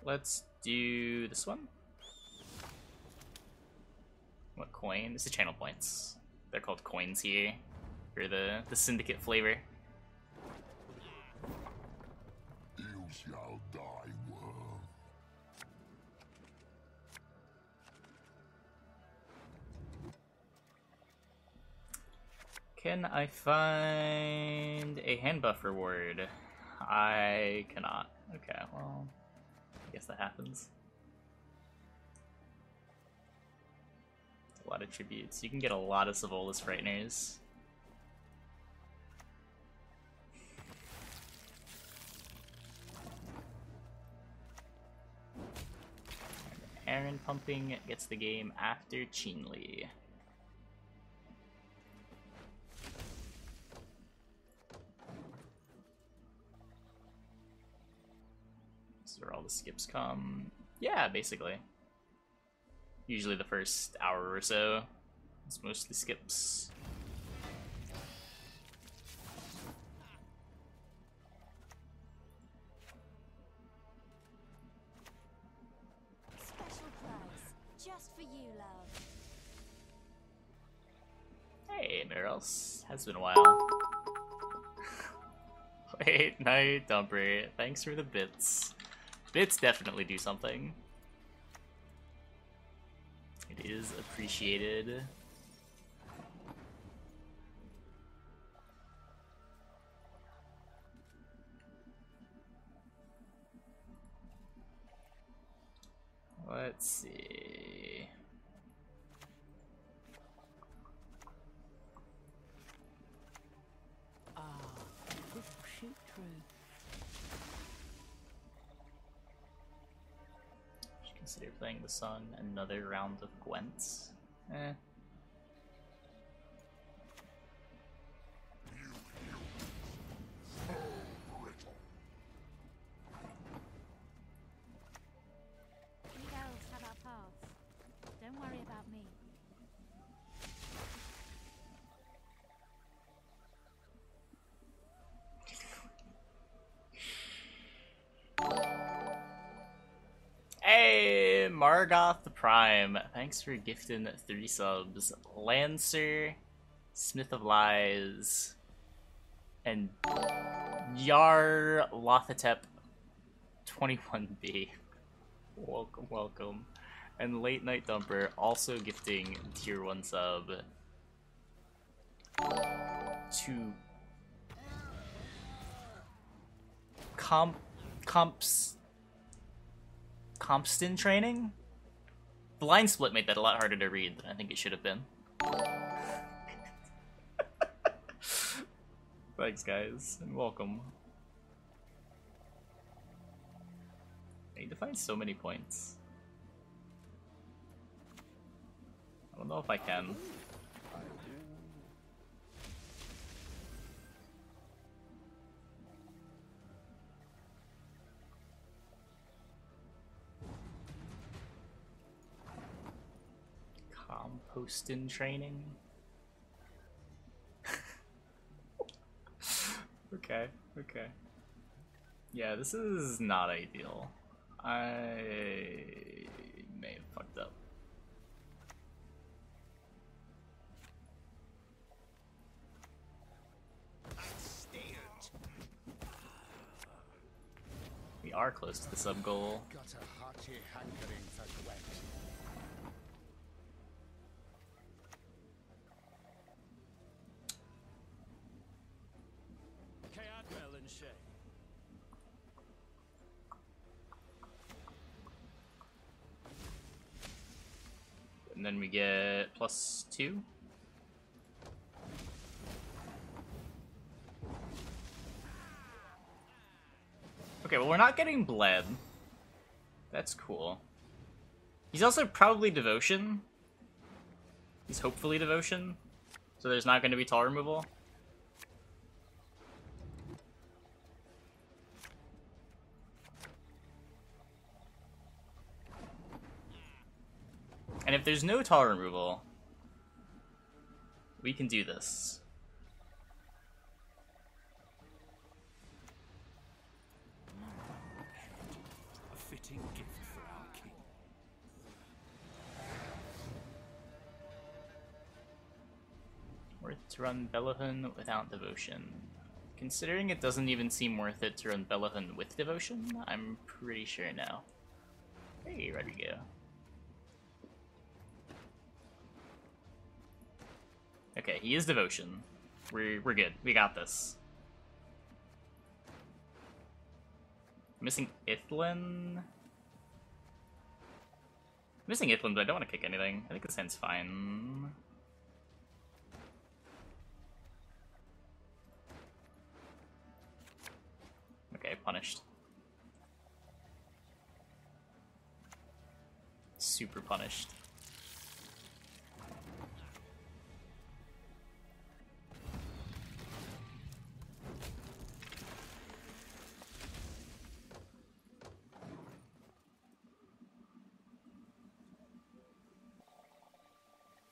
Let's do this one. What coin? This is channel points. They're called coins here for the syndicate flavor. You shall die, worm. Can I find a hand buff reward? I cannot. Okay, well, I guess that happens. A lot of tributes. You can get a lot of Savolis Frighteners. Aaron Pumping gets the game after Chinli. This is where all the skips come. Yeah, basically. Usually the first hour or so. It's mostly skips. Special prize, just for you, love. Hey, Mirals. Has been a while. Wait, no, Dumper. Thanks for the bits. Bits definitely do something. It is appreciated. Let's see. This will shoot through. Should consider playing the sun. Another round of Gwents. Eh. We elves have our paths. Don't worry about me. Hey, Margoth the Prime. Thanks for gifting 3 subs. Lancer, Smith of Lies, and Yar Lothatep 21B. Welcome, welcome. And Late Night Dumper also gifting tier 1 sub to Compston training? The line split made that a lot harder to read than I think it should have been. Thanks, guys, and welcome. I need to find so many points. I don't know if I can. Composting training. Okay, okay. Yeah, this is not ideal. I may have fucked up. We are close to the sub goal. Got a hearty hankering for Gwent. And then we get +2. Okay, well, we're not getting bled. That's cool. He's also probably Devotion. He's hopefully Devotion. So there's not going to be tall removal. And if there's no tall removal, we can do this. A fitting to run Belahun without Devotion. Considering it doesn't even seem worth it to run Belahun with Devotion, I'm pretty sure no. Hey, Rodrigo. Okay, he is Devotion. We're good. We got this. Missing Ithlin. Missing Ithlin, but I don't want to kick anything. I think this hand's fine. Okay, punished. Super punished.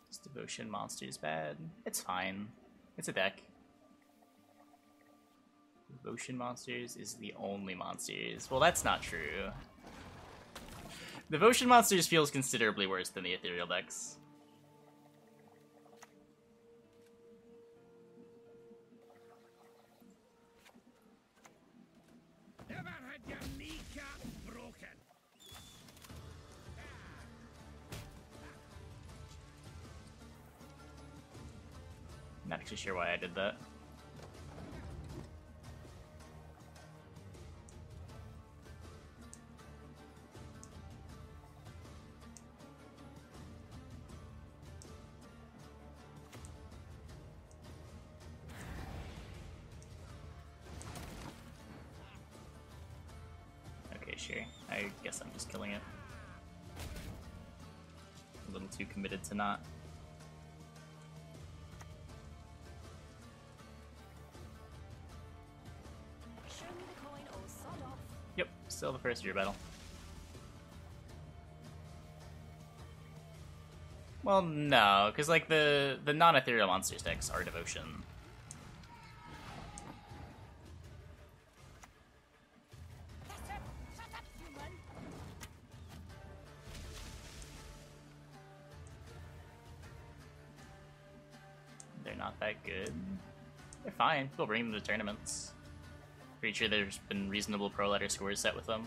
This Devotion monster is bad. It's fine. It's a deck. Devotion monsters is the only monsters. Well, that's not true. Devotion monsters feels considerably worse than the ethereal decks. Never had your kneecap broken. Not actually sure why I did that. Sure. I guess I'm just killing it. A little too committed to not. Show me the coin or sod off. Yep, still the first year battle. Well, no, because like the non-ethereal monsters decks are Devotion. Not that good. They're fine. People bring them to tournaments. Pretty sure there's been reasonable pro ladder scores set with them.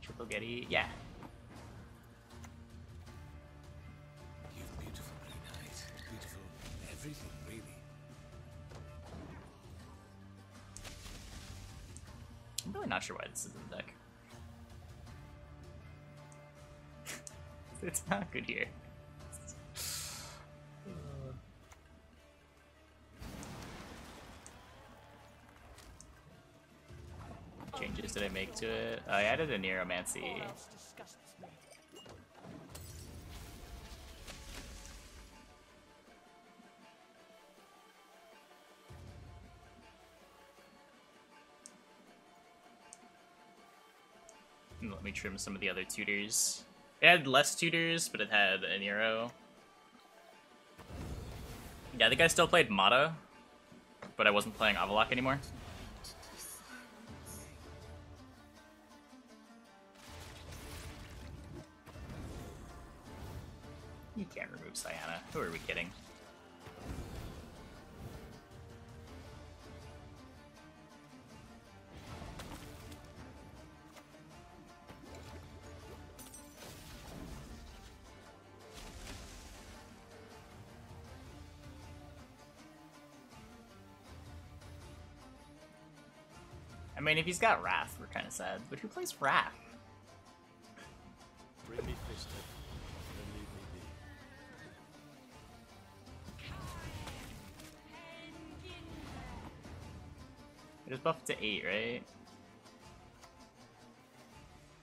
Triple Gedy, yeah. You beautiful green eyes. Beautiful everything, really. I'm really not sure why this is in the deck. It's not good here. Changes did I make to it? I added a Neuromancy. Let me trim some of the other tutors. It had less tutors, but it had an Nero. Yeah, I think I still played Mata, but I wasn't playing Avalok anymore. You can't remove Syanna. Who are we kidding? I mean, if he's got Wrath, we're kind of sad. But who plays Wrath? Bring me Fister, then leave me be. It is buffed to 8, right?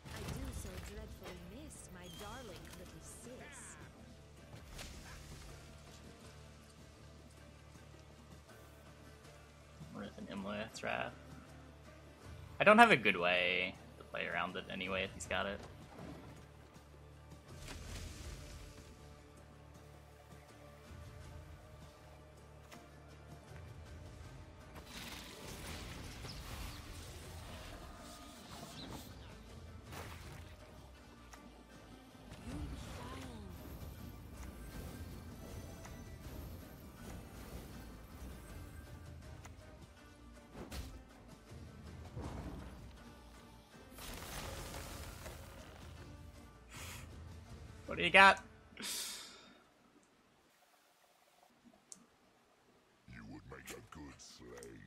I do so dreadfully miss my darling little sis. With an Imlith's Wrath. I don't have a good way to play around it anyway if he's got it. What do you got? You would make a good slave.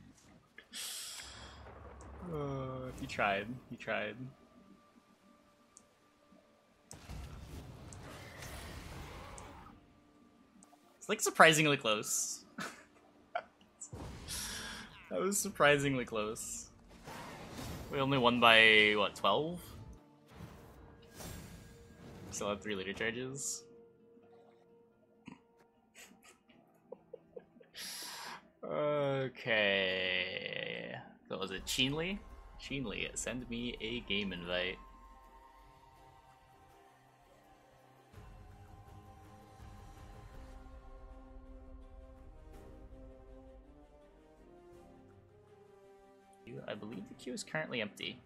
He tried. He tried. It's like surprisingly close. That was surprisingly close. We only won by, what, 12? Still have 3 leader charges. Okay. So was it Chinley? Chinley, send me a game invite. I believe the queue is currently empty.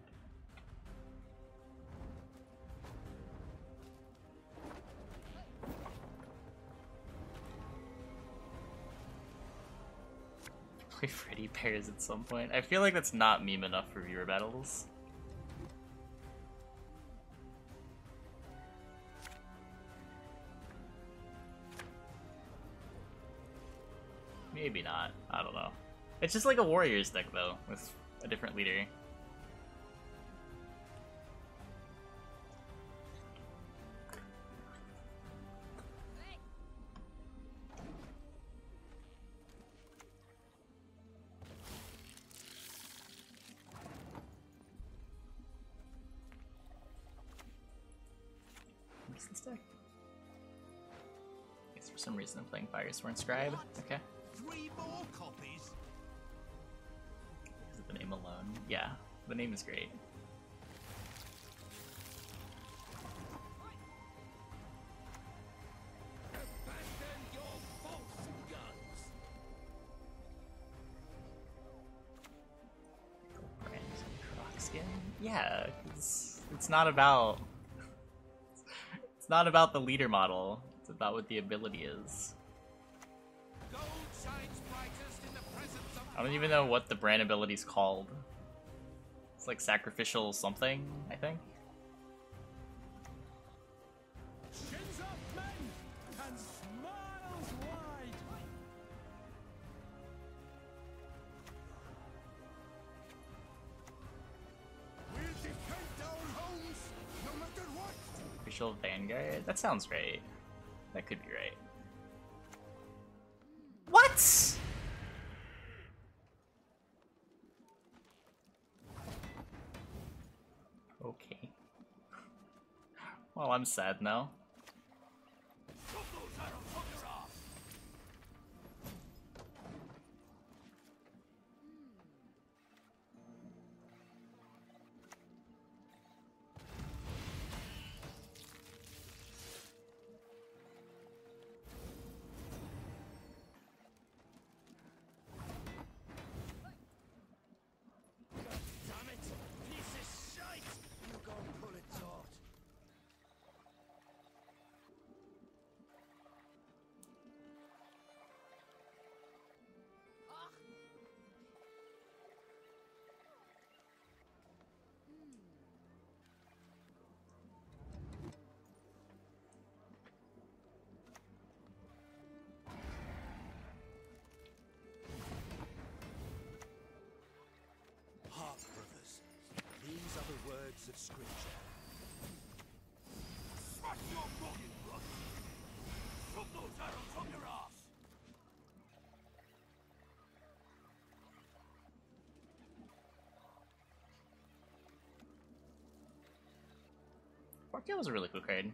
Play Freddy pairs at some point. I feel like that's not meme enough for viewer battles. Maybe not. I don't know. It's just like a Warriors deck though, with a different leader. What's this deck? I guess for some reason I'm playing Fireswarm Scribe. Okay. 3 more copies? Is it the name alone? Yeah, the name is great. Abandon your false guns! Brand Croc skin? Yeah, it's not about it's not about the leader model. It's about what the ability is. Gold shines brightest in the presence of I don't even know what the brand ability is called. It's like sacrificial something, I think. shins up men and smiles wide. We'll defend our homes no matter what. Sacrificial Vanguard? That sounds right. That could be right. What? Okay. Well, I'm sad now. Damn it! Piece of shite! You go pull it taut. Hark, brothers. These are the words of Scripture. Smash your noggin, brother! Shove those arrows from your ass! Porktail was a really cool card.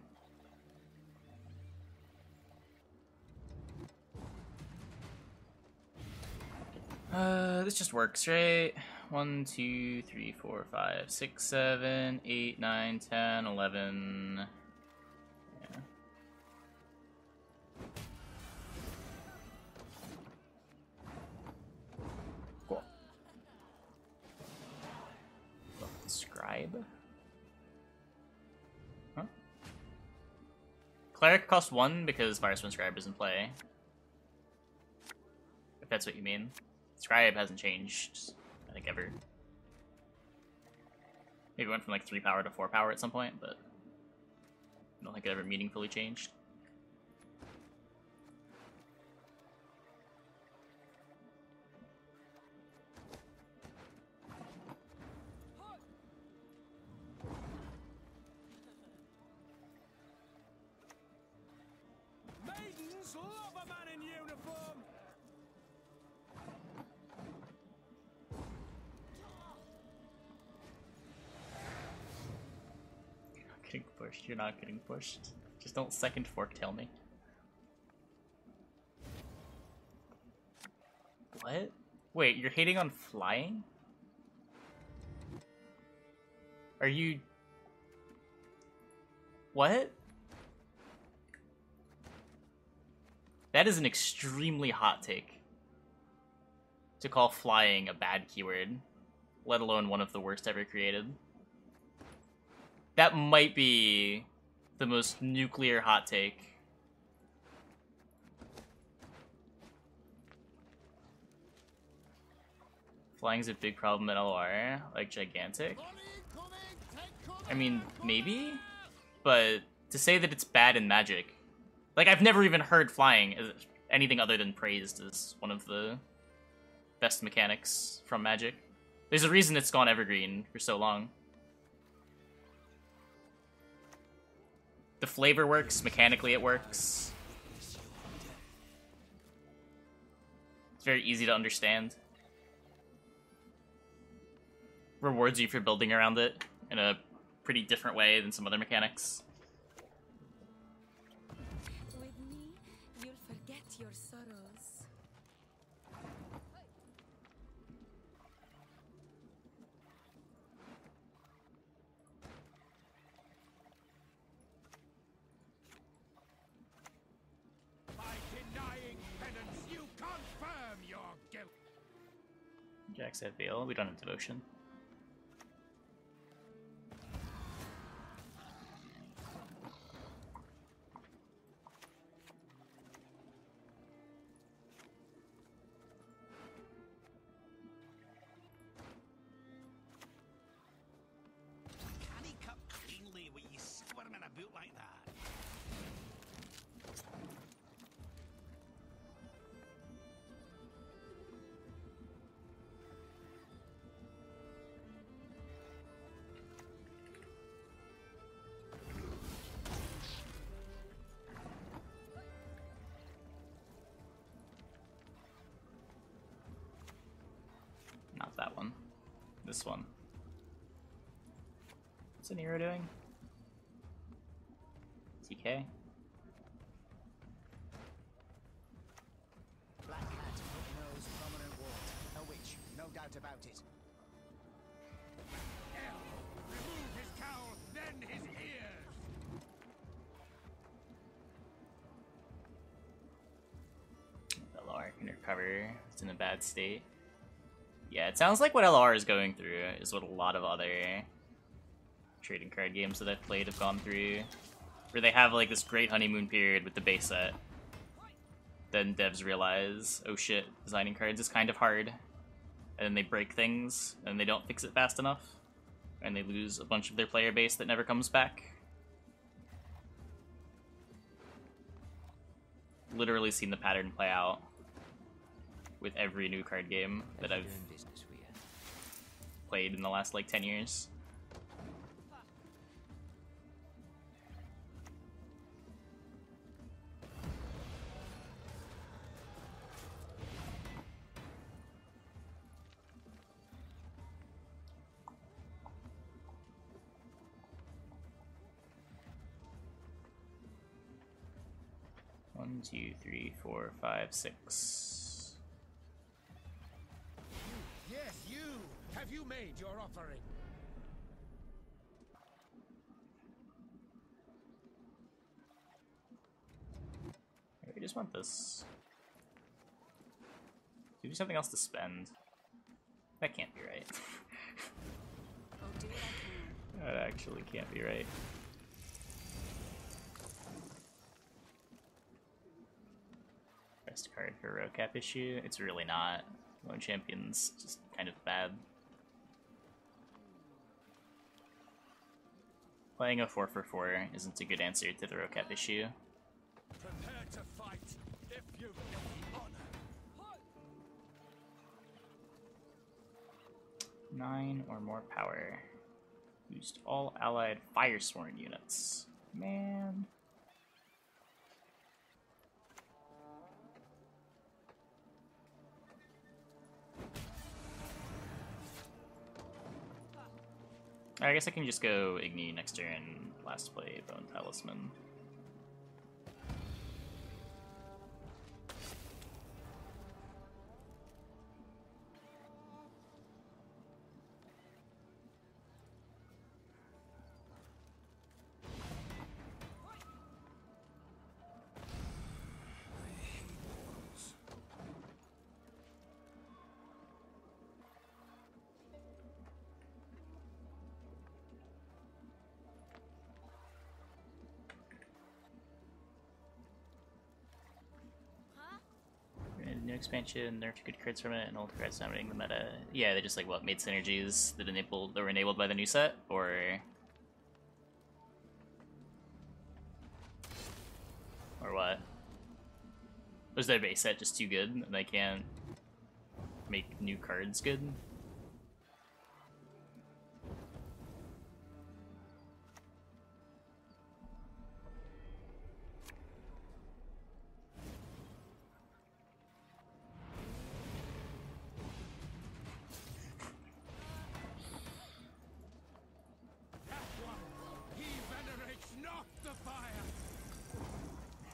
This just works, right? 1, 2, 3, 4, 5, 6, 7, 8, 9, 10, 11. Yeah. Cool. Scribe? Huh? Cleric costs 1 because Fireswarm Scribe is in play. If that's what you mean. Scribe hasn't changed, I think, ever. Maybe went from like 3 power to 4 power at some point, but I don't think it ever meaningfully changed. Maidens love a man in uniform. You're not getting pushed. You're not getting pushed. Just don't second fork tail me. What? Wait, you're hating on flying? Are you... What? That is an extremely hot take. To call flying a bad keyword, let alone one of the worst ever created. That might be the most nuclear hot take. Flying's a big problem in LR, like gigantic. I mean, maybe? But to say that it's bad in Magic, like I've never even heard flying as anything other than praised as one of the best mechanics from Magic. There's a reason it's gone evergreen for so long. The flavor works, mechanically it works. It's very easy to understand. Rewards you for building around it in a pretty different way than some other mechanics. With me, you'll forget your sorrows. By denying penance, you confirm your guilt. Jack's at Veil, we don't have Devotion. Can he cut cleanly when you squirming about like that? Not that one. This one. What's an hero doing? TK? Black hat, hook nose, prominent wart. A witch, no doubt about it. Hell, remove his cowl, then his ears. LR can recover. It's in a bad state. Yeah, it sounds like what LR is going through is what a lot of other trading card games that I've played have gone through. Where they have like this great honeymoon period with the base set. Then devs realize, oh shit, designing cards is kind of hard. And then they break things, and they don't fix it fast enough. And they lose a bunch of their player base that never comes back. Literally seen the pattern play out with every new card game that I've Business we are. played in the last like 10 years. One, two, three, four, five, six. Yes, you! Have you made your offering? We just want this. Do something else to spend. That can't be right. I'll do what I can. That actually can't be right. Best card for row cap issue? It's really not. Lone Champion's just kind of bad. Playing a 4 for 4 isn't a good answer to the Rocap issue. Prepare to fight if you've any honor. 9 or more power. Boost all allied Fireswarm units. Man. I guess I can just go Igni next turn, last play Bone Talisman. New expansion, nerfed good crits from it, and old crits dominating the meta. Yeah, they just like what made synergies that were enabled by the new set, or what? Was their base set just too good and they can't make new cards good?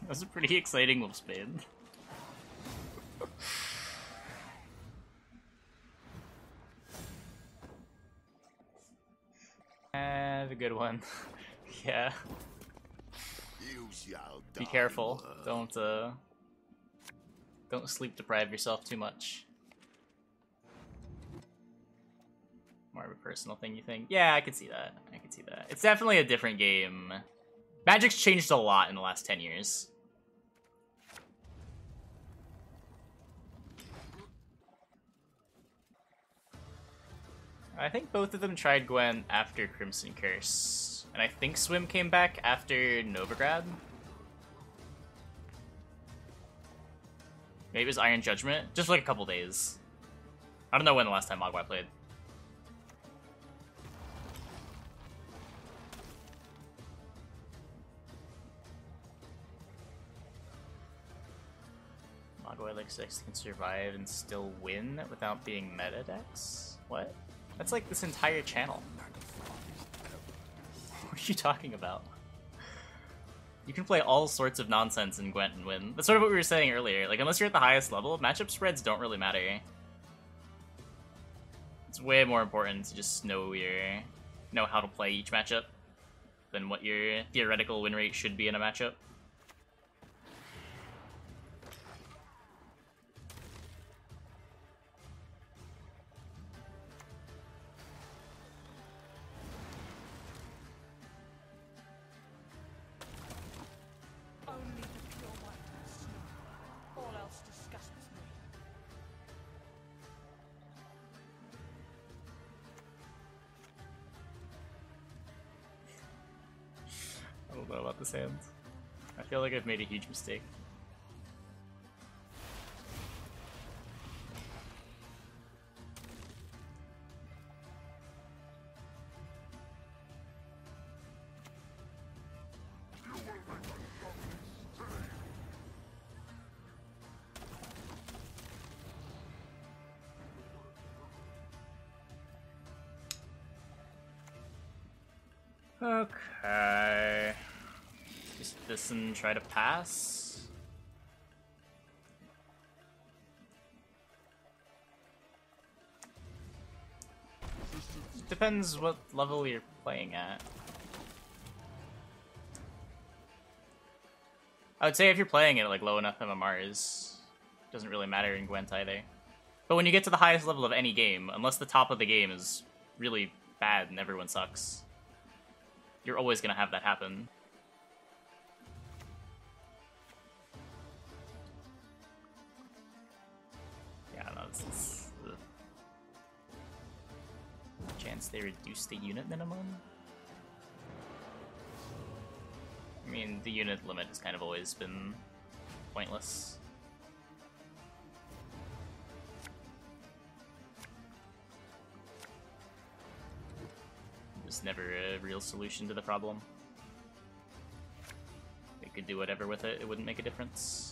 That was a pretty exciting wolfsbane. Have a good one. Yeah. You shall die. Be careful. Don't sleep deprive yourself too much. More of a personal thing, you think? Yeah, I could see that. I could see that. It's definitely a different game. Magic's changed a lot in the last 10 years. I think both of them tried Gwent after Crimson Curse. And I think Swim came back after Novigrad. Maybe it was Iron Judgment. Just like a couple days. I don't know when the last time Mogwai played. Mogwai like 6 can survive and still win without being meta decks? What? That's like this entire channel. What are you talking about? You can play all sorts of nonsense in Gwent and win. That's sort of what we were saying earlier. Like, unless you're at the highest level, matchup spreads don't really matter. It's way more important to just know how to play each matchup than what your theoretical win rate should be in a matchup. I don't know about this hand. I feel like I've made a huge mistake. Okay. Just this and try to pass. Depends what level you're playing at. I would say if you're playing at like low enough MMRs, it doesn't really matter in Gwent either. But when you get to the highest level of any game, unless the top of the game is really bad and everyone sucks, you're always gonna have that happen. Yeah, I don't know, this is the chance they reduce the unit minimum. mean, the unit limit has kind of always been pointless. It was never a real solution to the problem. They could do whatever with it, it wouldn't make a difference.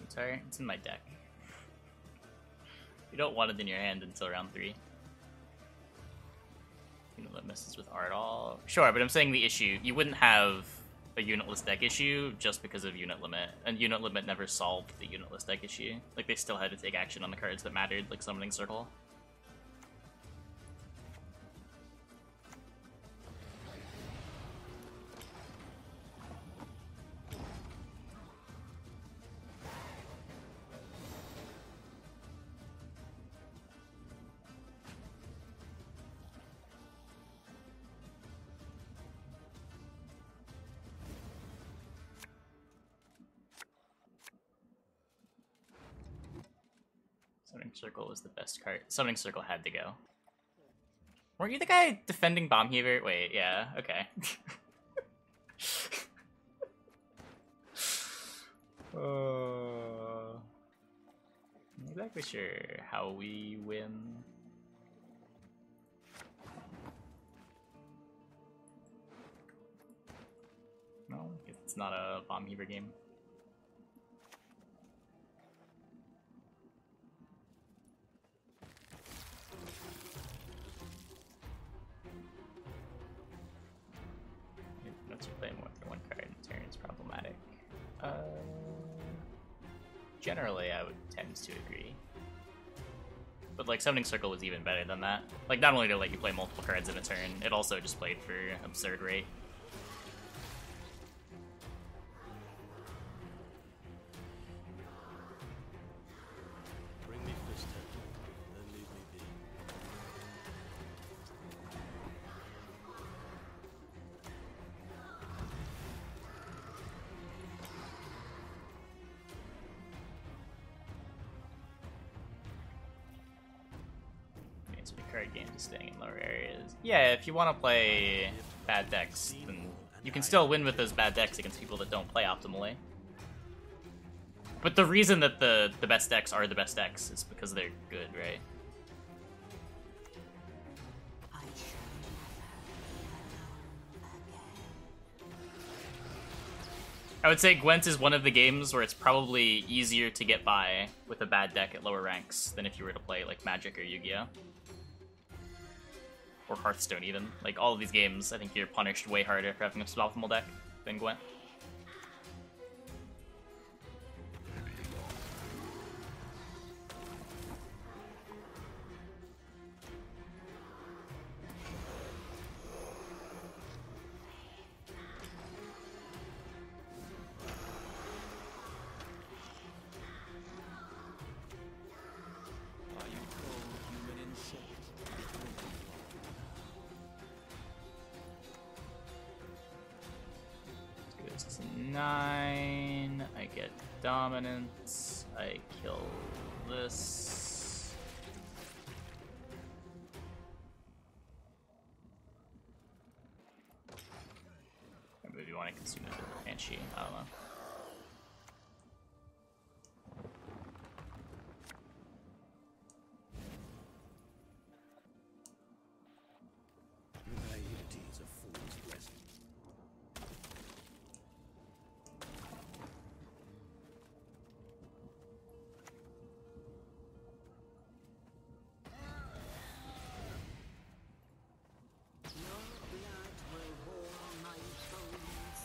Sorry, it's in my deck. You don't want it in your hand until round 3. Unit limit messes with art all. Sure, but I'm saying the issue, you wouldn't have a unitless deck issue just because of unit limit, and unit limit never solved the unitless deck issue. Like, they still had to take action on the cards that mattered, like Summoning Circle. Summoning Circle was the best card. Summoning Circle had to go. Weren't you the guy defending Bomb Heaver? Wait, yeah, okay. I'm not exactly sure how we win. No, it's not a Bomb Heaver game. Once you play more than one card in turn, it's problematic. Generally, I would tend to agree. But like, Summoning Circle was even better than that. Like, not only to let you play multiple cards in a turn, it also just played for absurd rate. Bring me Fist Temple, then leave me be. It's a card game to staying in lower areas. Yeah, if you want to play bad decks, then you can still win with those bad decks against people that don't play optimally. But the reason that the best decks are the best decks is because they're good, right? I would say Gwent is one of the games where it's probably easier to get by with a bad deck at lower ranks than if you were to play like Magic or Yu-Gi-Oh! Or Hearthstone even. Like, all of these games, I think you're punished way harder for having a suboptimal deck than Gwent. Are you cold, human insect? Goes to 9. I get dominance. I kill this. Or maybe you want to consume it with the Banshee. I don't know. Naivety is a fool's blessing. Your blood will warm my bones.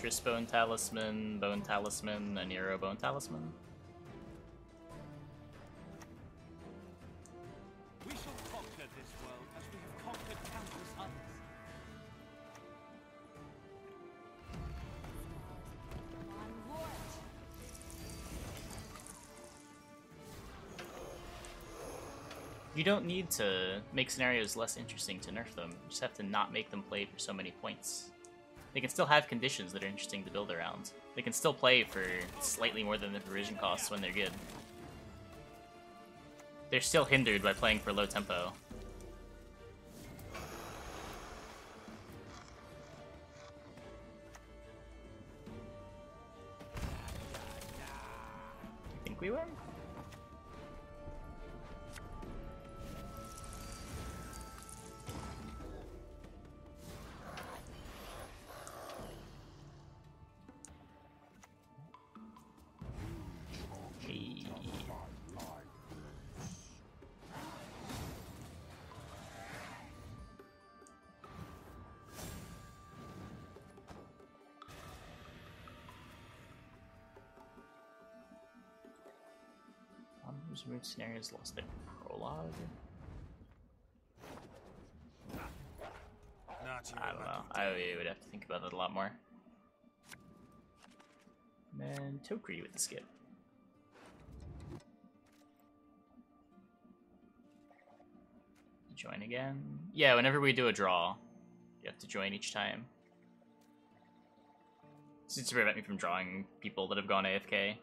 Fortress Bone Talisman, a Nero Bone Talisman. We shall conquer this world as we have conquered countless others. You don't need to make scenarios less interesting to nerf them. You just have to not make them play for so many points. They can still have conditions that are interesting to build around. They can still play for slightly more than the provision costs when they're good. They're still hindered by playing for low tempo. I think we win? Removed scenarios lost their prologue. I don't know. I would have to think about it a lot more. And then Tokri with the skip. Join again. Yeah, whenever we do a draw, you have to join each time. This is to prevent me from drawing people that have gone AFK.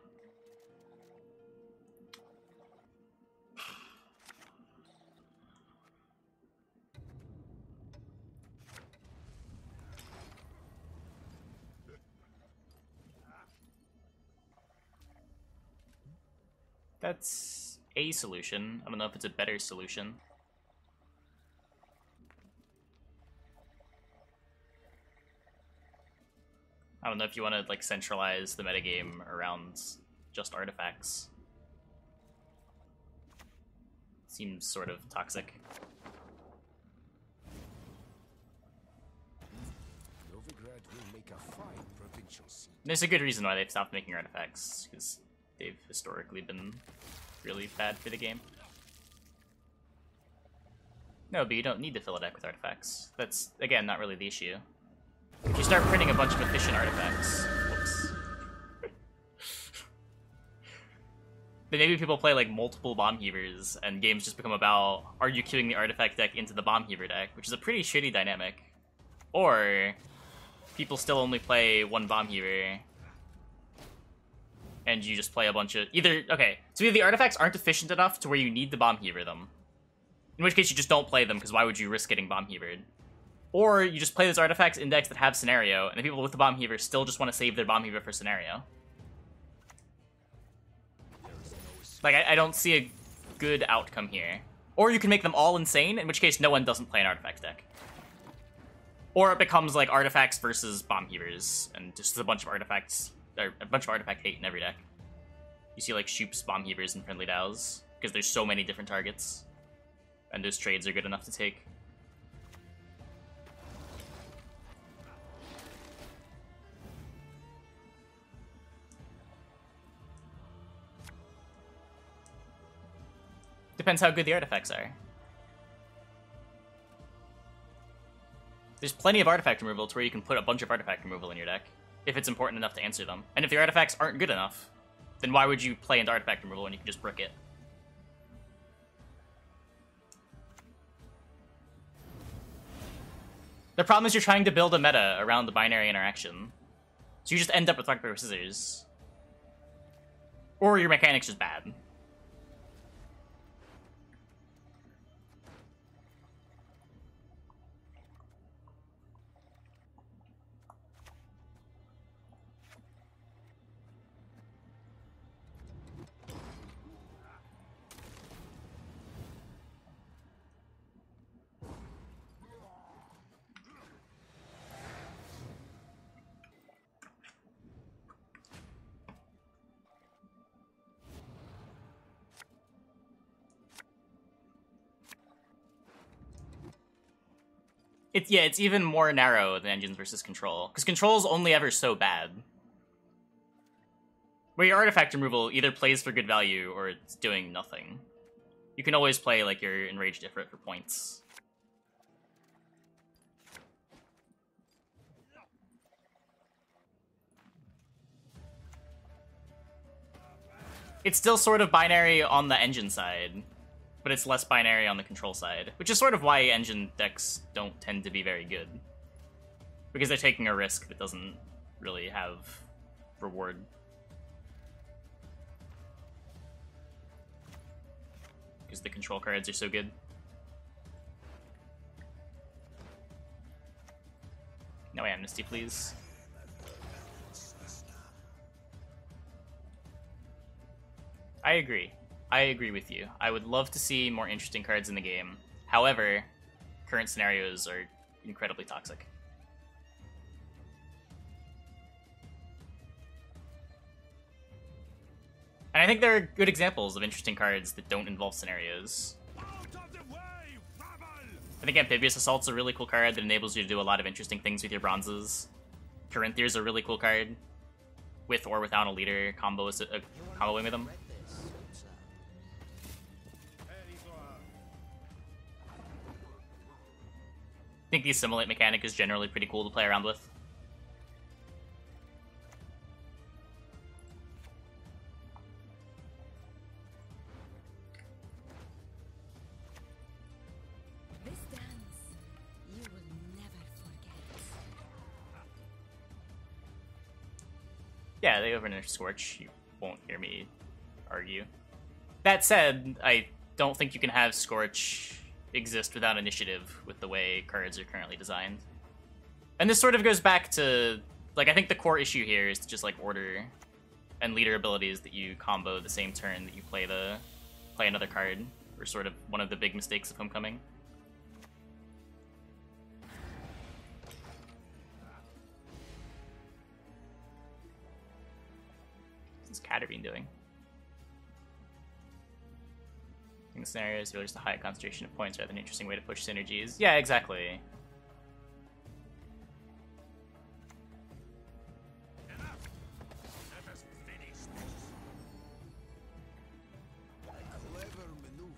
That's a solution. I don't know if it's a better solution. I don't know if you want to like centralize the metagame around just artifacts. Seems sort of toxic. Novigrad will make a fine provincial seat. There's a good reason why they've stopped making artifacts, because they've historically been really bad for the game. No, but you don't need to fill a deck with artifacts. That's, again, not really the issue. If you start printing a bunch of efficient artifacts, whoops. Then maybe people play like multiple bomb heavers, and games just become about, are you queuing the artifact deck into the bomb heaver deck, which is a pretty shitty dynamic. Or people still only play one bomb heaver, and you just play a bunch of okay, so either the artifacts aren't efficient enough to where you need to bomb heaver them, in which case you just don't play them, because why would you risk getting bomb heavered? Or you just play those artifacts in decks that have scenario, and the people with the bomb heaver still just want to save their bomb heaver for scenario. Like, I don't see a good outcome here. Or you can make them all insane, in which case no one doesn't play an artifacts deck. Or it becomes like artifacts versus bomb heavers, and just a bunch of artifacts, or a bunch of artifact hate in every deck. You see like Shoop's bomb heavers and friendly DAOs, because there's so many different targets, and those trades are good enough to take. Depends how good the artifacts are. There's plenty of artifact removal to where you can put a bunch of artifact removal in your deck, if it's important enough to answer them. And if the artifacts aren't good enough, then why would you play into artifact removal when you can just brick it? The problem is you're trying to build a meta around the binary interaction. So you just end up with rock, paper, scissors. Or your mechanic's just bad. It's even more narrow than engines versus control, because control's only ever so bad. Where your artifact removal either plays for good value or it's doing nothing. You can always play like your Enraged Ifrit for points. It's still sort of binary on the engine side, but it's less binary on the control side, which is sort of why engine decks don't tend to be very good. Because they're taking a risk that doesn't really have reward. Because the control cards are so good. No amnesty, please. I agree. I agree with you. I would love to see more interesting cards in the game. However, current scenarios are incredibly toxic. And I think there are good examples of interesting cards that don't involve scenarios. I think Amphibious Assault's a really cool card that enables you to do a lot of interesting things with your bronzes. Corinthier's a really cool card. With or without a leader, comboing with them. I think the Assimilate mechanic is generally pretty cool to play around with. This dance, you will never forget. Yeah, they overnerfed Scorch. You won't hear me argue. That said, I don't think you can have Scorch exist without initiative with the way cards are currently designed. And this sort of goes back to, like, I think the core issue here is to just, like, order and leader abilities that you combo the same turn that you play another card, or sort of one of the big mistakes of Homecoming. What's Cadaverine doing? In the scenarios, there's just a high concentration of points rather than an interesting way to push synergies. Yeah, exactly. Clever maneuver.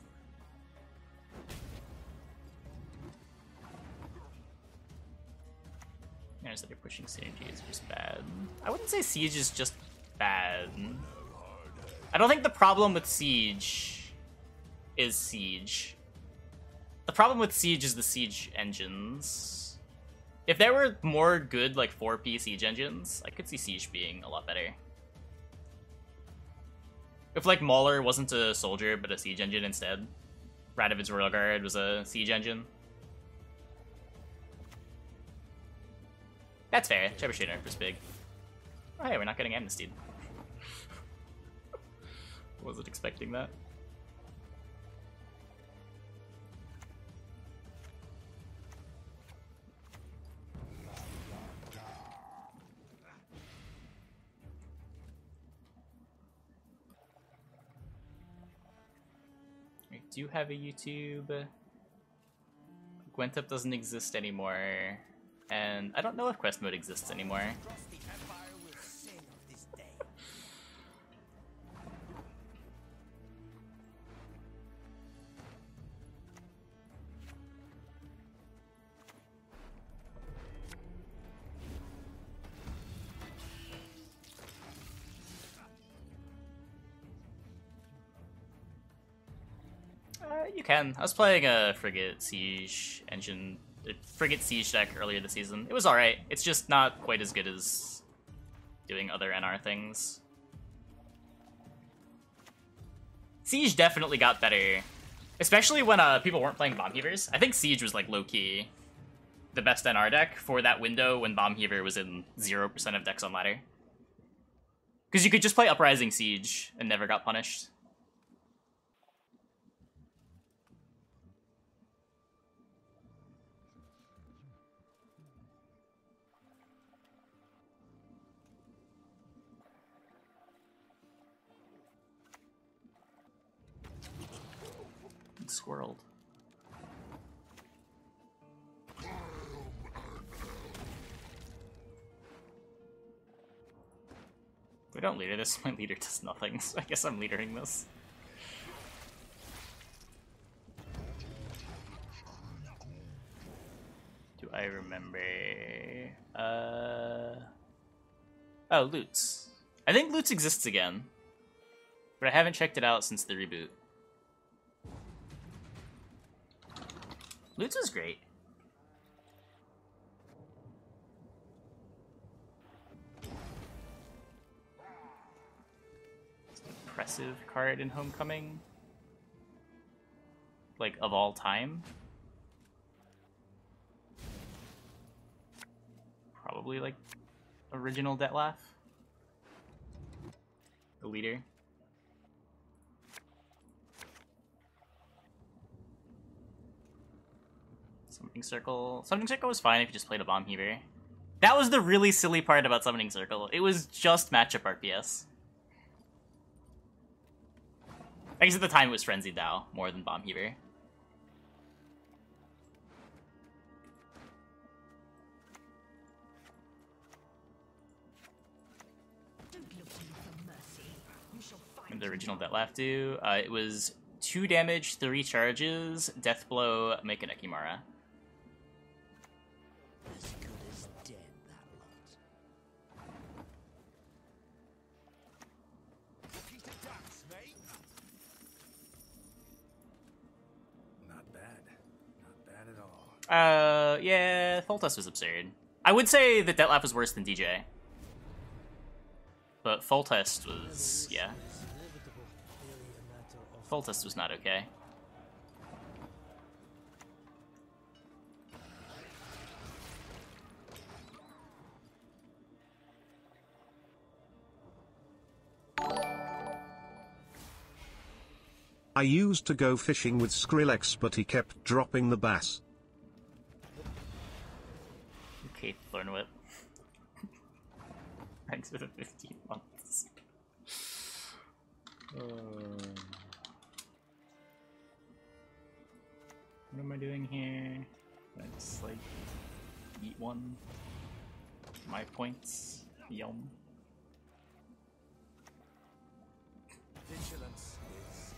There's that you're pushing synergy is just bad. I wouldn't say Siege is just bad. I don't think the problem with Siege is Siege. The problem with Siege is the Siege engines. If there were more good, like, 4P Siege engines, I could see Siege being a lot better. If, like, Mauler wasn't a soldier, but a Siege engine instead. Radovid's Royal Guard was a Siege engine. That's fair. Trebuchet was big. Oh, hey, we're not getting amnestied. Wasn't expecting that. I do have a YouTube. Gwent doesn't exist anymore. And I don't know if quest mode exists anymore. The Empire will sing of this day. You can. I was playing a Frigate Siege engine, Frigate Siege deck earlier this season. It was alright. It's just not quite as good as doing other NR things. Siege definitely got better, especially when people weren't playing Bomb Heavers. I think Siege was, like, low-key the best NR deck for that window when Bomb Heaver was in 0% of decks on ladder. Because you could just play Uprising Siege and never got punished. Squirreled. We don't leader this. My leader does nothing, so I guess I'm leadering this. Do I remember? Oh, Loots. I think Loots exists again, but I haven't checked it out since the reboot. Loots is great. Impressive card in Homecoming, like of all time. Probably like original Detlef, the leader. Summoning Circle. Summoning Circle was fine if you just played a Bomb Heaver. That was the really silly part about Summoning Circle. It was just matchup RPS. I guess at the time it was Frenzied Thou more than Bomb Heaver. And the original Detlef do. It was 2 damage, 3 charges, Death Blow, make an Ekimara. As good as dead, that lot. Piece of dance, mate. Not bad. Not bad at all. Yeah, Foltest was absurd. I would say that Detlef was worse than DJ. But Foltest was, yeah. Foltest was not okay. I used to go fishing with Skrillex, but he kept dropping the bass. Okay, Thornwhip. Thanks for the 15 months. What am I doing here? I just like eat one. My points. Yum. Vigilance is...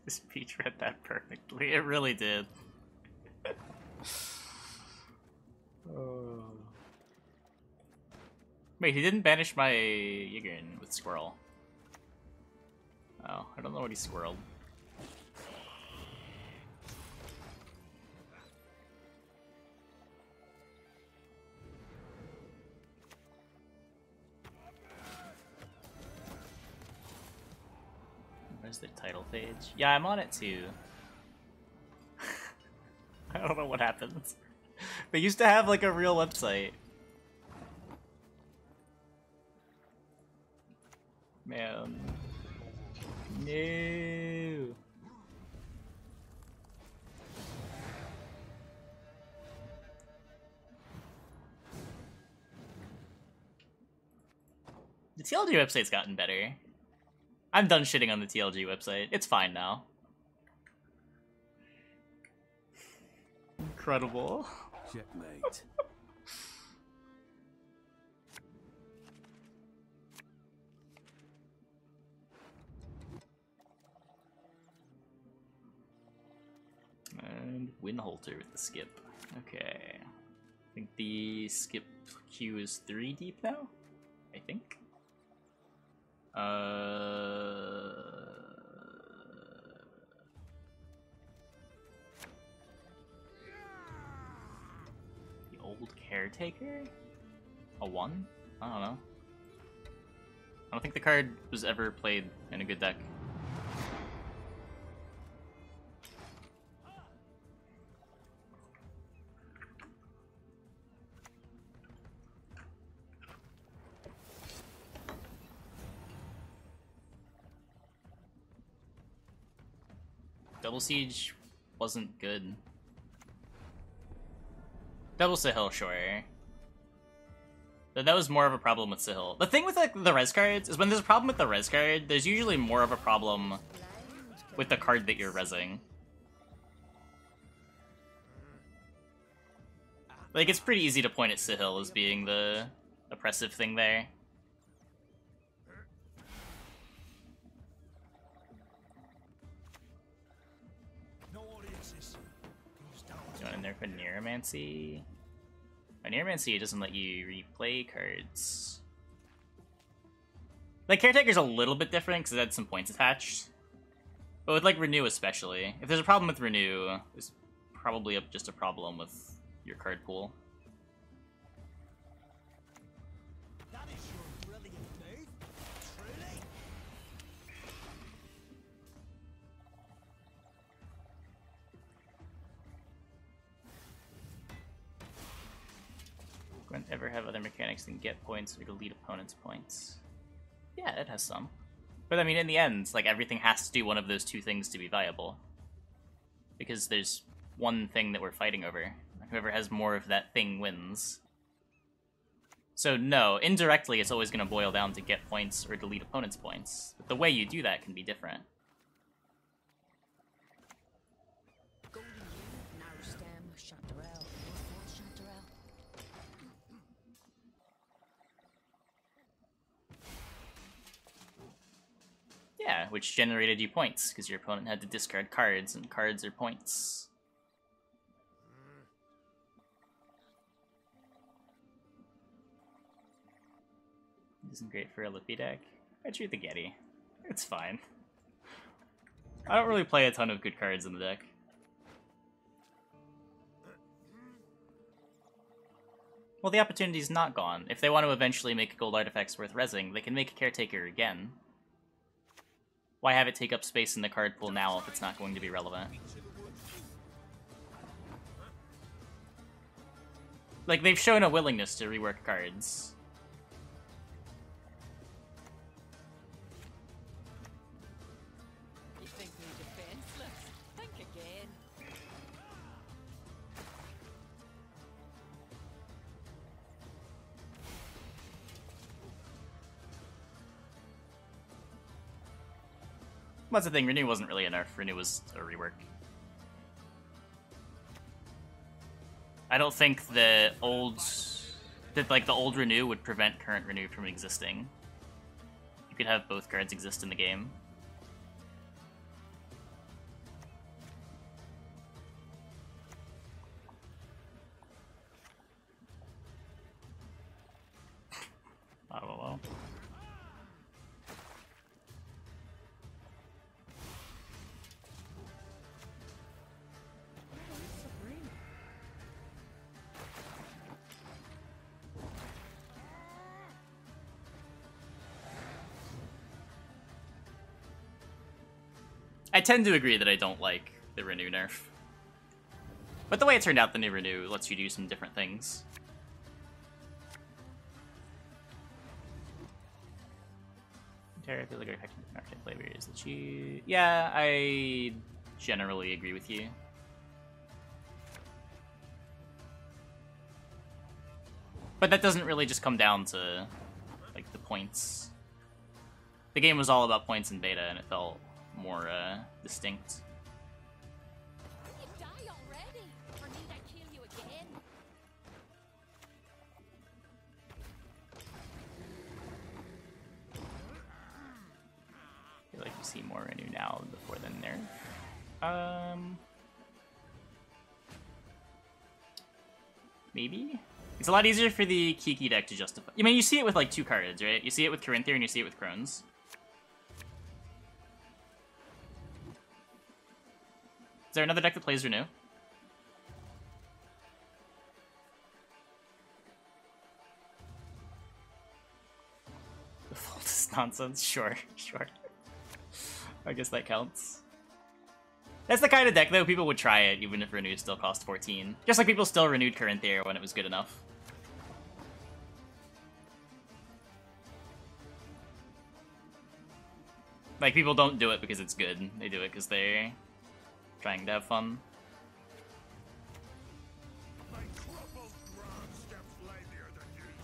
This speech read that perfectly. It really did. Wait, he didn't banish my Yigern with Squirrel. Oh, I don't know what he squirreled. Where's the title page? Yeah, I'm on it too. I don't know what happens. They used to have like a real website. Man. No. The TLG website's gotten better. I'm done shitting on the TLG website. It's fine now. Incredible. Checkmate. And Winholter with the skip. Okay. I think the skip queue is 3 deep now? I think. The Old Caretaker? A 1? I don't know. I don't think the card was ever played in a good deck. Double Siege wasn't good. Double Sahil, sure. But that was more of a problem with Sahil. The thing with like the res cards is when there's a problem with the res card, there's usually more of a problem with the card that you're resing. Like, it's pretty easy to point at Sahil as being the oppressive thing there. No audiences. Goes down Do you want to nerf a Neuromancy? A Neuromancy doesn't let you replay cards. Like, Caretaker's a little bit different because it had some points attached. But with, like, Renew especially. If there's a problem with Renew, there's probably just a problem with your card pool. That is your brilliant move. Truly. Gwent ever have other mechanics than get points or delete opponent's points? Yeah, it has some. But I mean, in the end, like, everything has to do one of those two things to be viable. Because there's one thing that we're fighting over. Whoever has more of that thing wins. So no, indirectly it's always going to boil down to get points or delete opponent's points. But the way you do that can be different. Golden Year, Narrow Stem, Chanterelle, Northward Chanterelle. Yeah, which generated you points, because your opponent had to discard cards, and cards are points. Isn't great for a Lippy deck. I treat the Gedy. It's fine. I don't really play a ton of good cards in the deck. Well, the opportunity's not gone. If they want to eventually make gold artifacts worth rezzing, they can make a Caretaker again. Why have it take up space in the card pool now if it's not going to be relevant? Like, they've shown a willingness to rework cards. You think me defenseless? Think again. That's the thing, Renew wasn't really a nerf, Renew was a rework. I don't think the old Renew would prevent current Renew from existing. You could have both cards exist in the game. I don't know. I tend to agree that I don't like the Renew nerf. But the way it turned out, the new Renew lets you do some different things. Terra feels like affecting archetype flavors that you... Yeah, I generally agree with you. But that doesn't really just come down to, like, the points. The game was all about points in beta, and it felt more distinct. You die already, or need I kill you again? I feel like you see more Renew now than before the nerf. Maybe? It's a lot easier for the Kiki deck to justify. I mean, you see it with like two cards, right? You see it with Corinthian and you see it with Crohn's. Is there another deck that plays Renew? The fault is nonsense? Sure, sure. I guess that counts. That's the kind of deck, though, people would try it even if Renew still cost 14. Just like people still renewed Corinthian when it was good enough. Like, people don't do it because it's good. They do it because they're trying to have fun. My crumpled ground steps livelier than yours.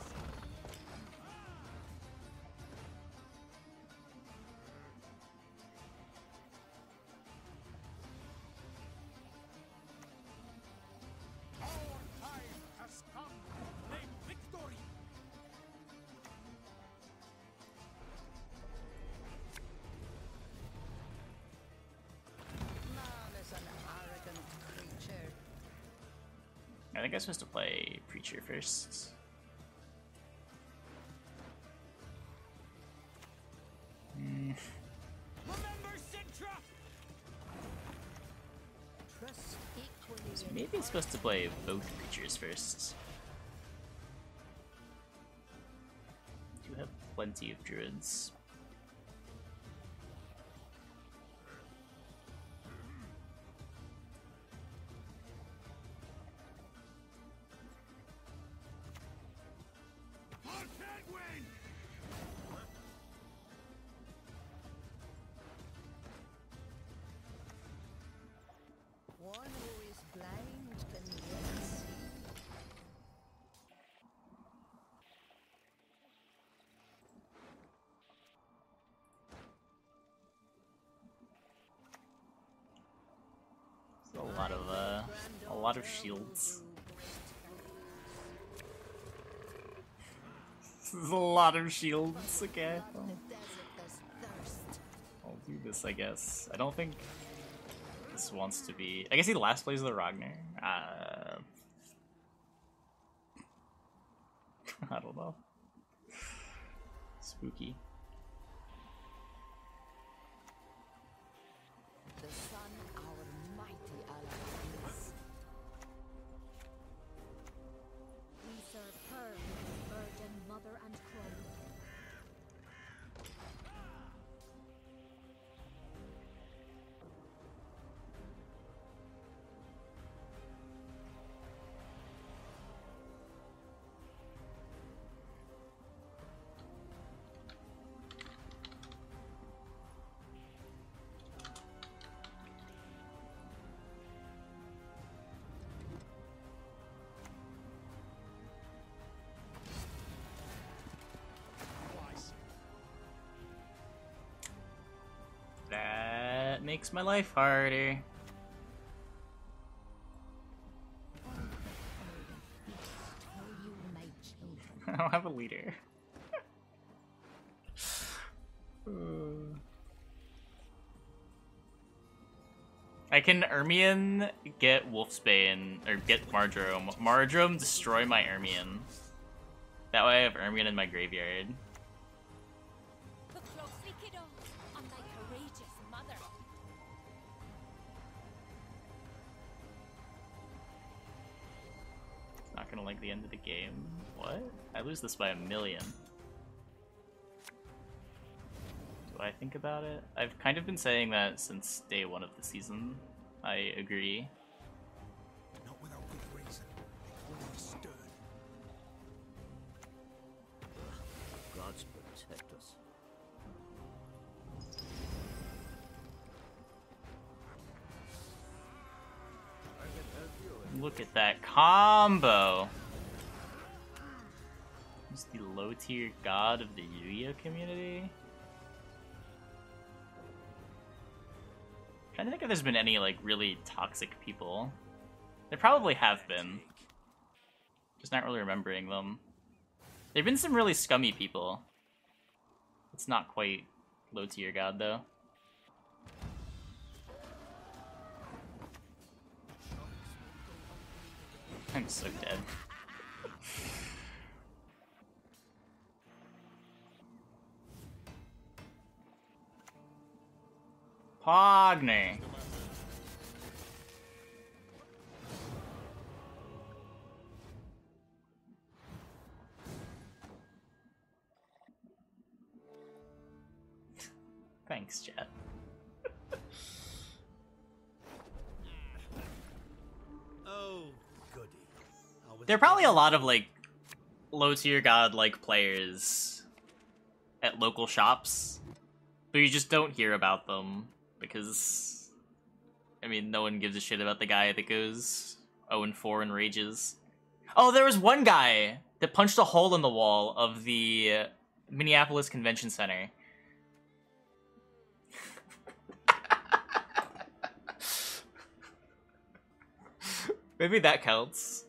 Our time has think I'm supposed to play Preacher first. Remember Sintra. Trust equally. So maybe I'm supposed to play both Preachers first. I do have plenty of druids. One who is blind can yet see. A lot of shields. This is a lot of shields. Okay, I'll do this, I guess. I don't think this wants to be. I guess he last plays the Ragnar. I don't know. Spooky. The sun, our mighty ally, is. We serve her, virgin mother and crone. That makes my life harder. I don't have a leader. I can Ermion, get Wolfsbane, or get Mardrome. Mardrome, destroy my Ermion. That way I have Ermion in my graveyard. Look closely, kiddo, on thy courageous mother. Not gonna like the end of the game. What? I lose this by 1,000,000. Do I think about it? I've kind of been saying that since day 1 of the season. I agree. Not without good reason. They understood. Gods protect us. Look at that combo! Who's the low tier god of the Yu-Gi-Oh community? I'm trying to think if there's been any like really toxic people. There probably have been. Just not really remembering them. There've been some really scummy people. It's not quite low tier god though. I'm so dead. Pogner. Thanks, chat. Oh, goody. There are probably a lot of like low tier god like players at local shops, but you just don't hear about them because, I mean, no one gives a shit about the guy that goes 0-4 and rages. Oh, there was one guy that punched a hole in the wall of the Minneapolis Convention Center. Maybe that counts.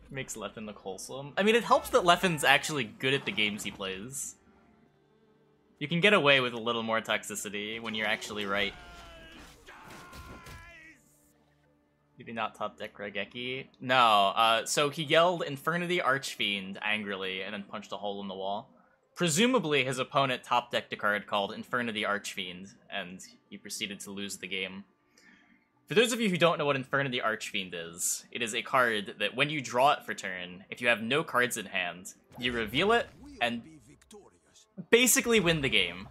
Makes Leffen look wholesome. I mean, it helps that Leffen's actually good at the games he plays. You can get away with a little more toxicity when you're actually right. Did he not top deck Raigeki? No, so he yelled Infernity Archfiend angrily and then punched a hole in the wall. Presumably his opponent top decked a card called Infernity Archfiend, and he proceeded to lose the game. For those of you who don't know what Infernity Archfiend is, it is a card that when you draw it for turn, if you have no cards in hand, you reveal it and basically win the game.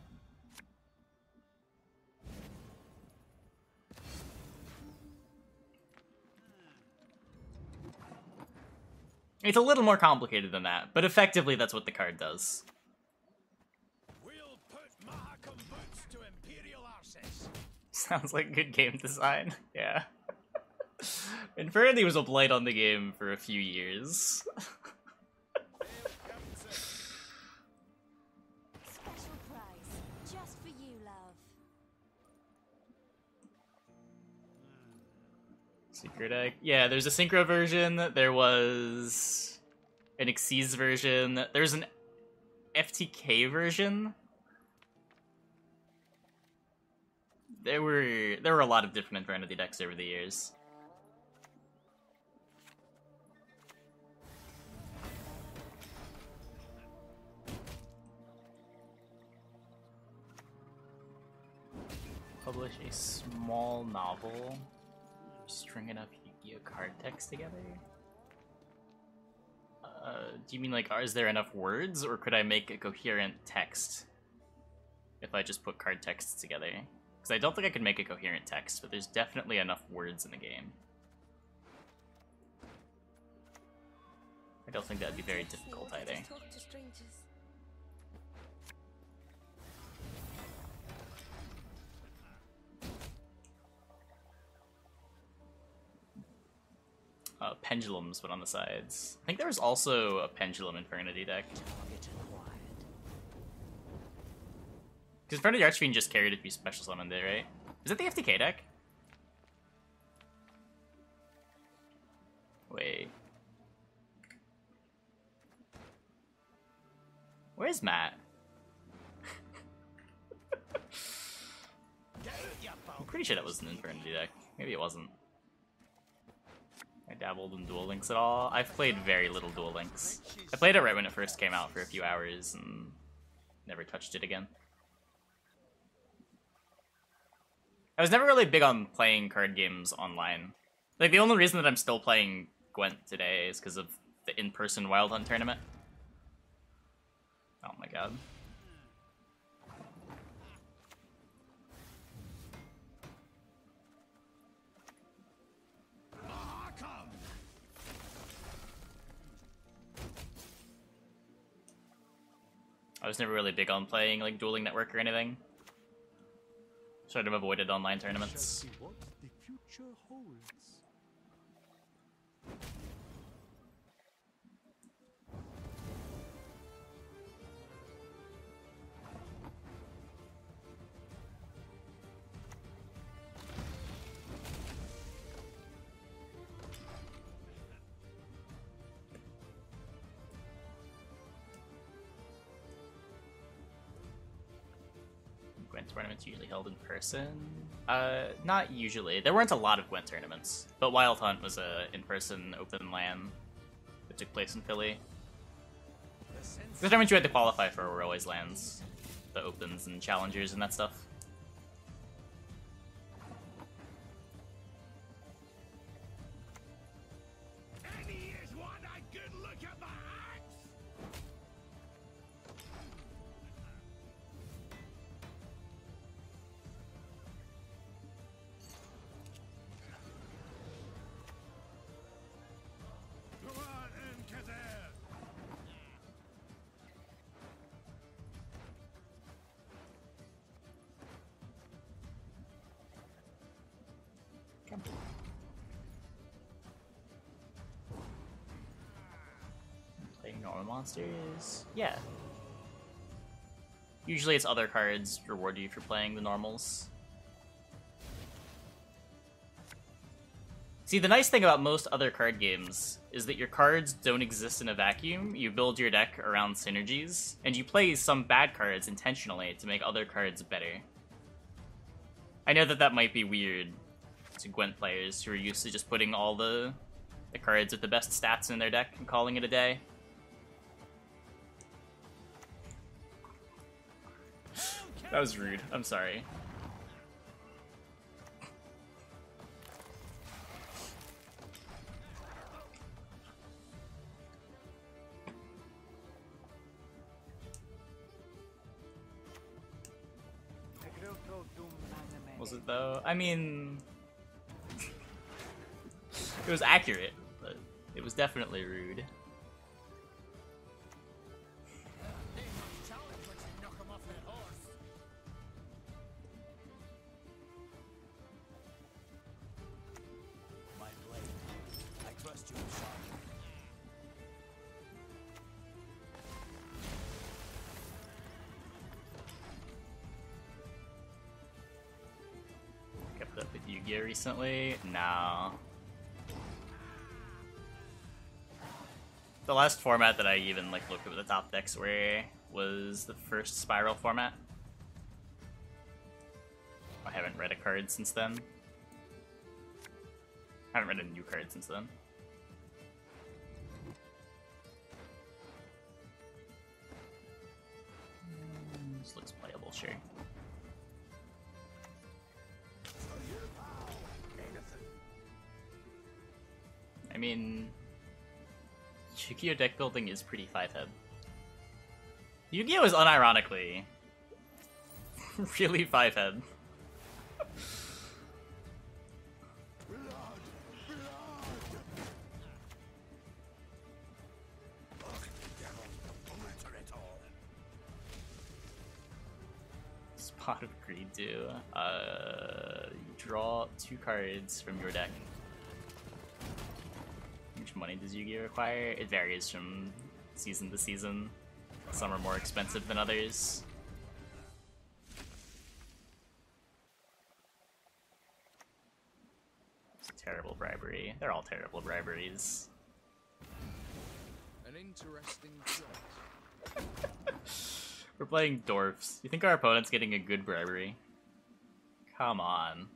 It's a little more complicated than that, but effectively that's what the card does. We'll put Mahakam boots to Imperial arses. Sounds like good game design. Yeah. Infernity was a blight on the game for a few years. Special prize, just for you, love. Secret Egg. Yeah, there's a Synchro version. There was an Xyz version. There's an FTK version. There were a lot of different Infernity decks over the years. Publish a small novel. String enough Yu-Gi-Oh card text together? Do you mean like, is there enough words, or could I make a coherent text if I just put card texts together? Because I don't think I could make a coherent text, but there's definitely enough words in the game. I don't think that'd be very difficult either. Talk to strangers. Pendulums, but on the sides. I think there was also a Pendulum Infernity deck. Because Infernity Archfiend just carried if you special summoned it, right? Is that the FTK deck? Wait. Where's Matt? I'm pretty sure that was an Infernity deck. Maybe it wasn't. I dabbled in Duel Links at all. I've played very little Duel Links. I played it right when it first came out for a few hours and never touched it again. I was never really big on playing card games online. Like, the only reason that I'm still playing Gwent today is because of the in-person Wild Hunt tournament. Oh my god. I was never really big on playing like Dueling Network or anything. Sort of avoided online tournaments. See what the future holds. Gwent tournaments usually held in person? Not usually. There weren't a lot of Gwent tournaments, but Wild Hunt was a in-person open LAN that took place in Philly. The tournaments you had to qualify for were always LANs, the opens and challengers and that stuff. Any is want a good look at my axe. Go on and Cadaverine. Playing normal monsters? Yeah. Usually it's other cards reward you for playing the normals. See, the nice thing about most other card games is that your cards don't exist in a vacuum. You build your deck around synergies, and you play some bad cards intentionally to make other cards better. I know that that might be weird to Gwent players who are used to just putting all the cards with the best stats in their deck and calling it a day. That was rude. I'm sorry. Was it though? I mean, it was accurate, but it was definitely rude. My blade. I trust you, Syanna. Kept up with Yu-Gi-Oh recently? No. The last format that I even like looked at the top decks was the first Spiral format. I haven't read a card since then. I haven't read a new card since then. This looks playable, sure. I mean, Yu-Gi-Oh deck building is pretty 5-head. Yu-Gi-Oh is unironically really 5-head. Spot of Greed do. You draw 2 cards from your deck. How much money does Yu-Gi-Oh require? It varies from season to season. Some are more expensive than others. It's a terrible bribery. They're all terrible briberies. An interesting choice. We're playing Dwarves. You think our opponent's getting a good bribery? Come on.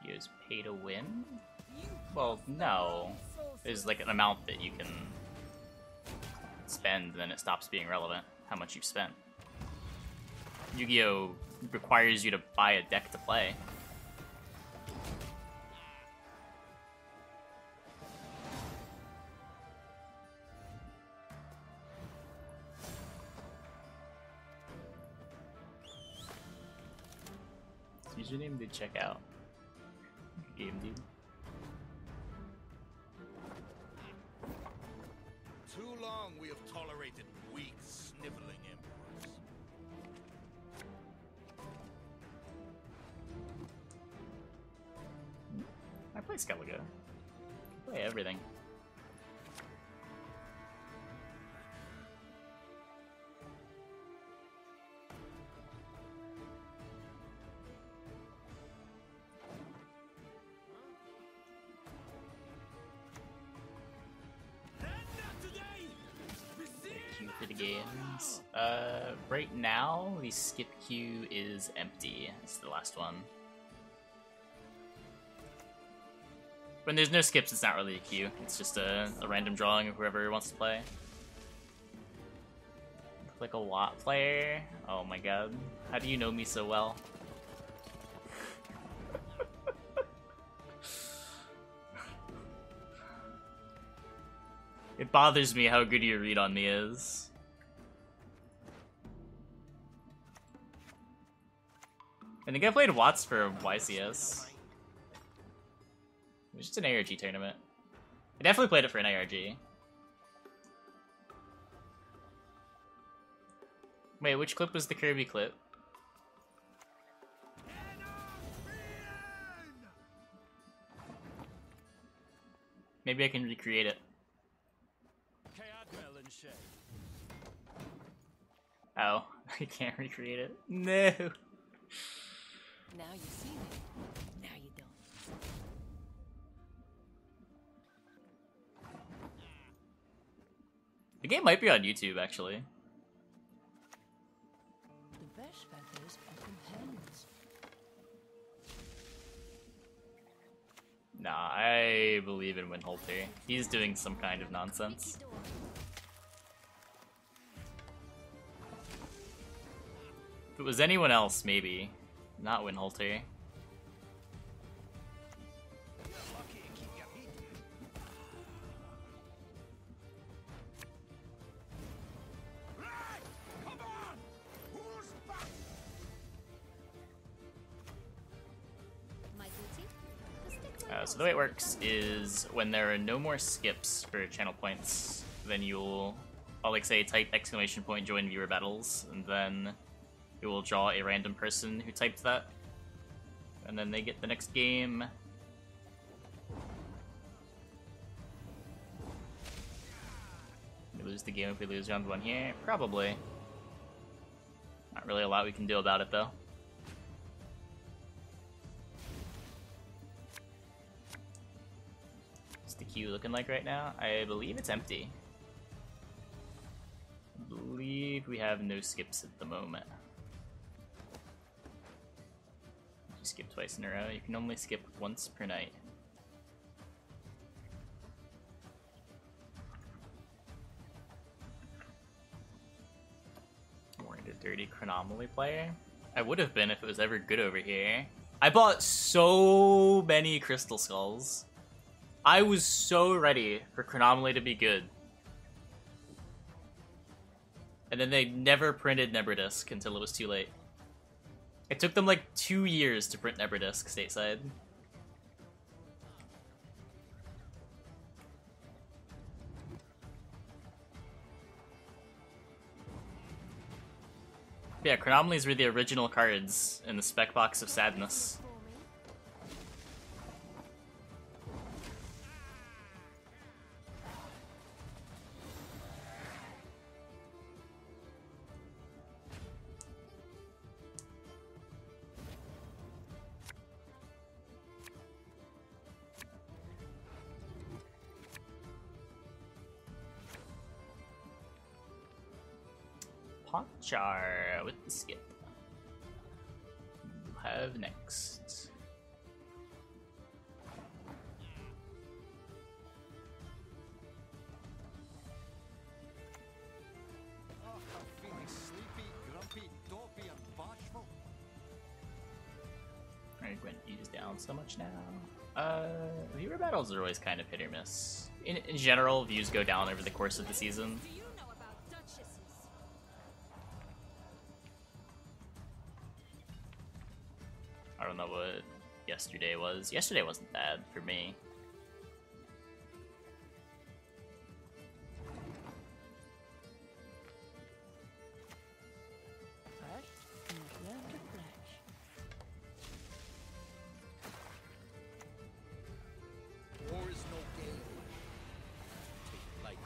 Use pay to win? Well, no. There's like an amount that you can spend, then it stops being relevant how much you've spent. Yu-Gi-Oh requires you to buy a deck to play. Username to check out. Game dude. Too long we have tolerated weak, sniveling emperors. I play Skellige. I play everything. Queue for the games. Right now, the skip queue is empty. It's the last one. When there's no skips, it's not really a queue. It's just a random drawing of whoever wants to play. Look like a WoT player? Oh my god. How do you know me so well? It bothers me how good your read on me is. I think I played WoTs for YCS. It was just an ARG tournament. I definitely played it for an ARG. Wait, which clip was the Kirby clip? Maybe I can recreate it. Oh, I can't recreate it. No. Now you see me. Now you don't. The game might be on YouTube, actually. The best feathers are from hens. Nah, I believe in Winholter. He's doing some kind of nonsense. If it was anyone else, maybe. Not Winholter. My duty? To stick to So the way it works is when there are no more skips for channel points, then I'll like say type exclamation point join viewer battles, and then it will draw a random person who typed that, and then they get the next game. We lose the game if we lose round 1 here? Probably. Not really a lot we can do about it though. What's the queue looking like right now? I believe it's empty. I believe we have no skips at the moment. You skip twice in a row. You can only skip once per night. Weren't a dirty Chronomaly player? I would have been if it was ever good over here. I bought so many Crystal Skulls. I was so ready for Chronomaly to be good. And then they never printed Nebrodisk until it was too late. It took them like 2 years to print Nebrodisk stateside. Yeah, Chronomalies were the original cards in the spec box of sadness. Ponchar with the skip. We'll have next. Oh, I'm feeling sleepy, grumpy, dopey, and bashful. Alright, Gwent used down so much now. Viewer battles are always kind of hit or miss. In general, views go down over the course of the season. Do you know about duchesses? I don't know what yesterday was. Yesterday wasn't bad for me. First, you must learn to flash. War is no game. Take light.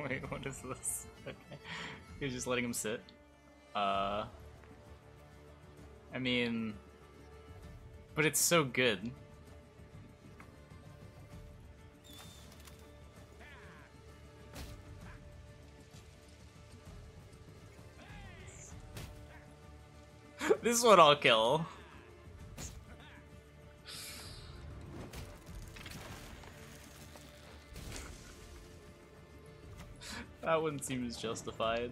Wait, what is this? Okay. You're just letting him sit. I mean... But it's so good. This one I'll kill. That one seems justified.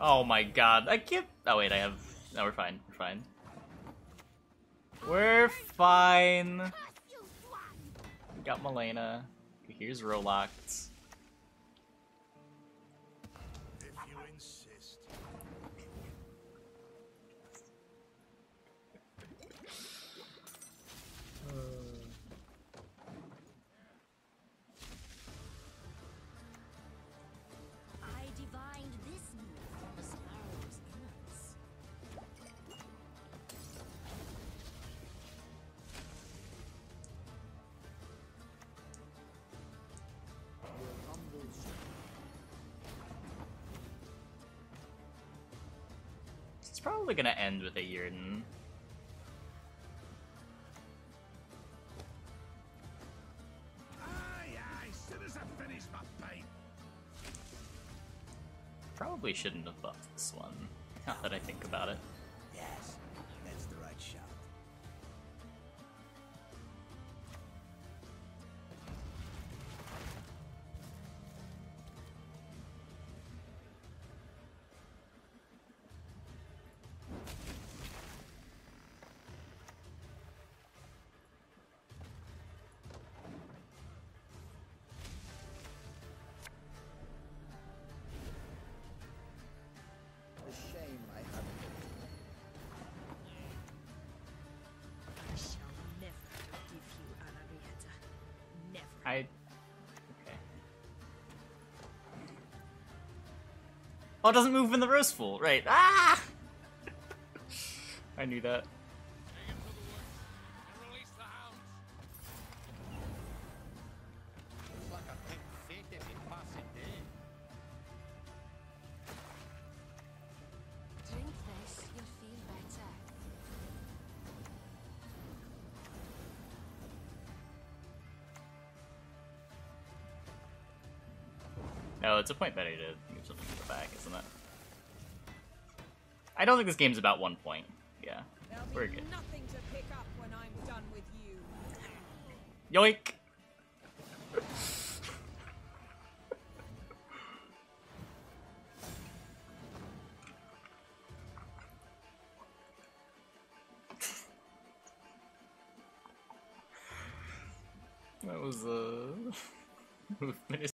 Oh my god, I can't. Oh wait, I have. No, we're fine. We're fine. We're fine. We got Malena. Here's Rolocked. If you insist. probably gonna end with a Yurden. Aye, aye, soon as I finish my pint. Probably shouldn't have buffed this one, now that I think about it. Yes, that's the right shot. The shame I haven't. I shall never forgive you, Anarietta. Never. Okay. Oh, it doesn't move when the roast full. Right. Ah! I knew that. Take him to the woods and release the hounds. Looks like a big fit if you pass it in. Drink this, you'll feel better. No, it's a point better to move something to the back, isn't it? I don't think this game's about 1 point. Yeah, we're good. Nothing to pick up when I'm done with you. Yoink! That was movement is